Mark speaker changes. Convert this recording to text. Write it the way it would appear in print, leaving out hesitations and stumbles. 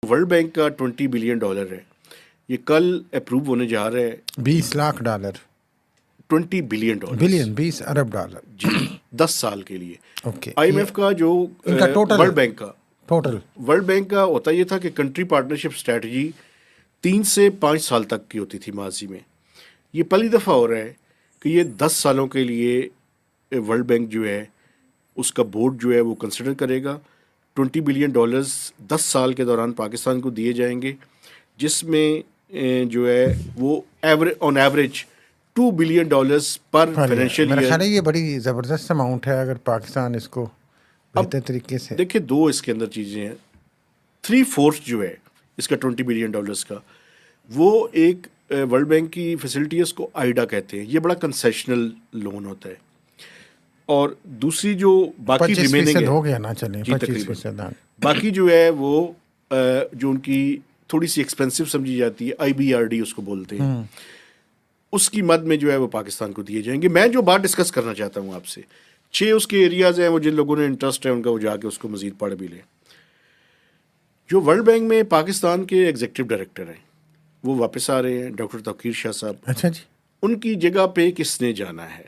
Speaker 1: World bank کا $20 billion ہے، یہ کل اپروو ہونے جا رہا ہے.
Speaker 2: $20 لاکھ
Speaker 1: 20 بلین
Speaker 2: بلین $20 ارب
Speaker 1: جی 10 سال کے لیے.
Speaker 2: اوکے.
Speaker 1: آئی ایم ایف کا جو
Speaker 2: ان کا ٹوٹل
Speaker 1: ورلڈ بینک کا
Speaker 2: ٹوٹل
Speaker 1: ہوتا یہ تھا کہ کنٹری پارٹنرشپ اسٹریٹجی 3 سے 5 سال تک کی ہوتی تھی ماضی میں. یہ پہلی دفعہ ہو رہا ہے کہ یہ 10 سالوں کے لیے ورلڈ بینک جو ہے اس کا بورڈ جو ہے وہ کنسیڈر کرے گا. $20 بلین 10 سال کے دوران پاکستان کو دیے جائیں گے، جس میں جو ہے وہ on average $2 billion per financial
Speaker 2: میرا
Speaker 1: ایئر.
Speaker 2: خیال ہے یہ بڑی زبردست اماؤنٹ ہے اگر پاکستان اس کو بہتر طریقے سے.
Speaker 1: دیکھیں 2 اس کے اندر چیزیں ہیں. 3/4 جو ہے اس کا $20 بلین کا وہ ایک ورلڈ بینک کی فیسلٹی ہے، اس کو آئیڈا کہتے ہیں. یہ بڑا کنسیشنل لون ہوتا ہے. اور دوسری جو باقی
Speaker 2: 25%
Speaker 1: ریمیننگ
Speaker 2: ہو گیا نا، چلیں
Speaker 1: جی
Speaker 2: 25%.
Speaker 1: باقی جو ہے وہ جو ان کی تھوڑی سی ایکسپینسو سمجھی جاتی ہے، IBRD اس کو بولتے ہیں، اس کی مد میں جو ہے وہ پاکستان کو دیے جائیں گے. میں جو بات ڈسکس کرنا چاہتا ہوں آپ سے، 6 اس کے ایریاز ہیں، وہ جن لوگوں نے انٹرسٹ ہے ان کا وہ جا کے اس کو مزید پڑھ بھی لیں. جو ورلڈ بینک میں پاکستان کے ایگزیکٹو ڈائریکٹر ہیں وہ واپس آ رہے ہیں، ڈاکٹر توقیر شاہ صاحب.
Speaker 2: اچھا جی.
Speaker 1: ان کی جگہ پہ کس نے جانا ہے؟